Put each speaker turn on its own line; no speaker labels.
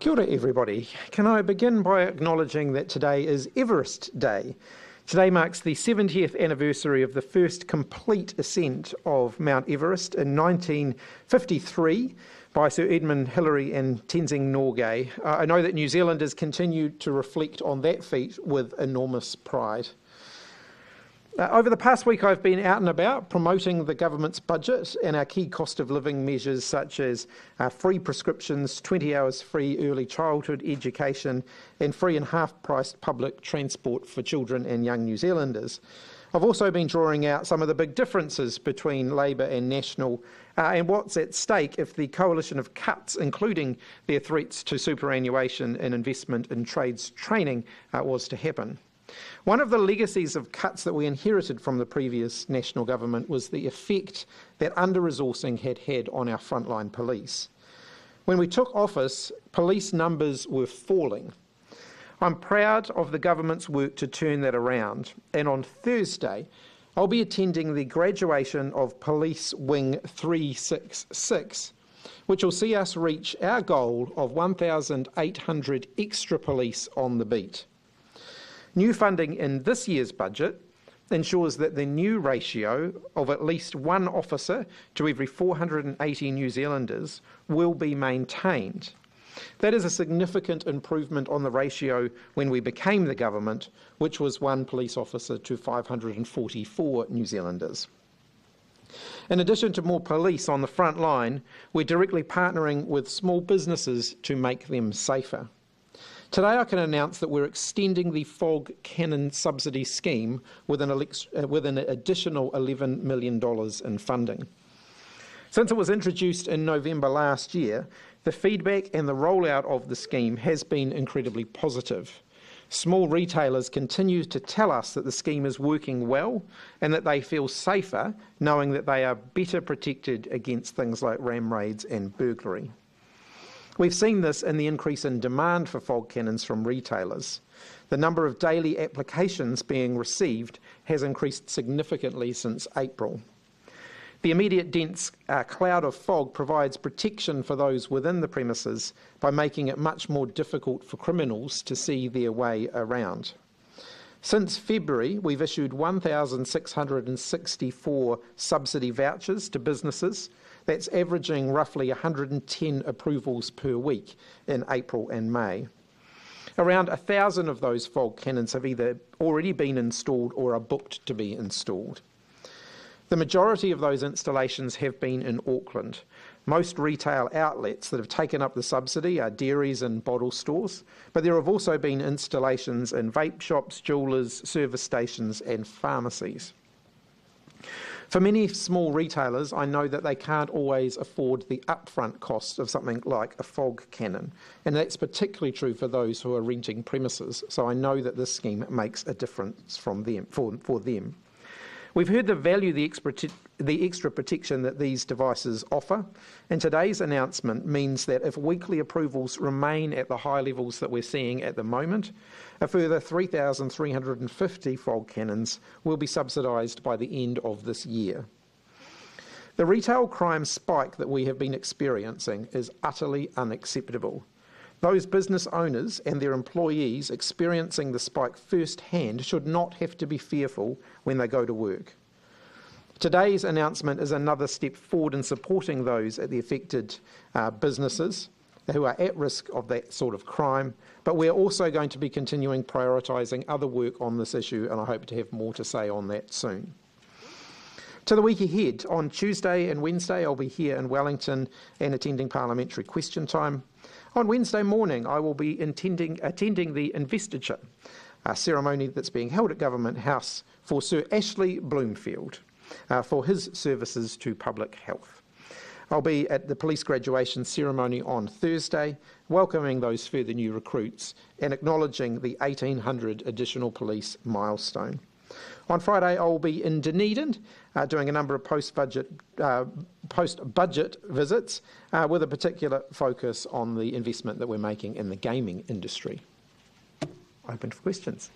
Kia ora everybody. Can I begin by acknowledging that today is Everest Day. Today marks the 70th anniversary of the first complete ascent of Mount Everest in 1953 by Sir Edmund Hillary and Tenzing Norgay. I know that New Zealanders continue to reflect on that feat with enormous pride. Over the past week I've been out and about promoting the government's budget and our key cost of living measures such as free prescriptions, 20 hours free early childhood education and free and half-priced public transport for children and young New Zealanders. I've also been drawing out some of the big differences between Labour and National and what's at stake if the coalition of cuts, including their threats to superannuation and investment in trades training, was to happen. One of the legacies of cuts that we inherited from the previous National government was the effect that under-resourcing had on our frontline police. When we took office, police numbers were falling. I'm proud of the government's work to turn that around, and on Thursday I'll be attending the graduation of Police Wing 366, which will see us reach our goal of 1,800 extra police on the beat. New funding in this year's budget ensures that the new ratio of at least one officer to every 480 New Zealanders will be maintained. That is a significant improvement on the ratio when we became the government, which was one police officer to 544 New Zealanders. In addition to more police on the front line, we're directly partnering with small businesses to make them safer. Today I can announce that we're extending the fog cannon subsidy scheme with an additional $11 million in funding. Since it was introduced in November last year, the feedback and the rollout of the scheme has been incredibly positive. Small retailers continue to tell us that the scheme is working well and that they feel safer knowing that they are better protected against things like ram raids and burglary. We've seen this in the increase in demand for fog cannons from retailers. The number of daily applications being received has increased significantly since April. The immediate dense cloud of fog provides protection for those within the premises by making it much more difficult for criminals to see their way around. Since February, we've issued 1,664 subsidy vouchers to businesses. That's averaging roughly 110 approvals per week in April and May. Around 1,000 of those fog cannons have either already been installed or are booked to be installed. The majority of those installations have been in Auckland. Most retail outlets that have taken up the subsidy are dairies and bottle stores, but there have also been installations in vape shops, jewellers, service stations and pharmacies. For many small retailers, I know that they can't always afford the upfront cost of something like a fog cannon, and that's particularly true for those who are renting premises, so I know that this scheme makes a difference for them. We've heard the value the extra protection that these devices offer, and today's announcement means that if weekly approvals remain at the high levels that we're seeing at the moment, a further 3,350 fog cannons will be subsidised by the end of this year. The retail crime spike that we have been experiencing is utterly unacceptable. Those business owners and their employees experiencing the spike firsthand should not have to be fearful when they go to work. Today's announcement is another step forward in supporting those at the affected businesses who are at risk of that sort of crime, but we're also going to be continuing prioritising other work on this issue, and I hope to have more to say on that soon. To the week ahead, on Tuesday and Wednesday I'll be here in Wellington and attending parliamentary question time. On Wednesday morning I will be attending the investiture ceremony that's being held at Government House for Sir Ashley Bloomfield for his services to public health. I'll be at the police graduation ceremony on Thursday, welcoming those further new recruits and acknowledging the 1,800 additional police milestone. On Friday, I will be in Dunedin doing a number of post-budget visits with a particular focus on the investment that we're making in the gaming industry. Open for questions.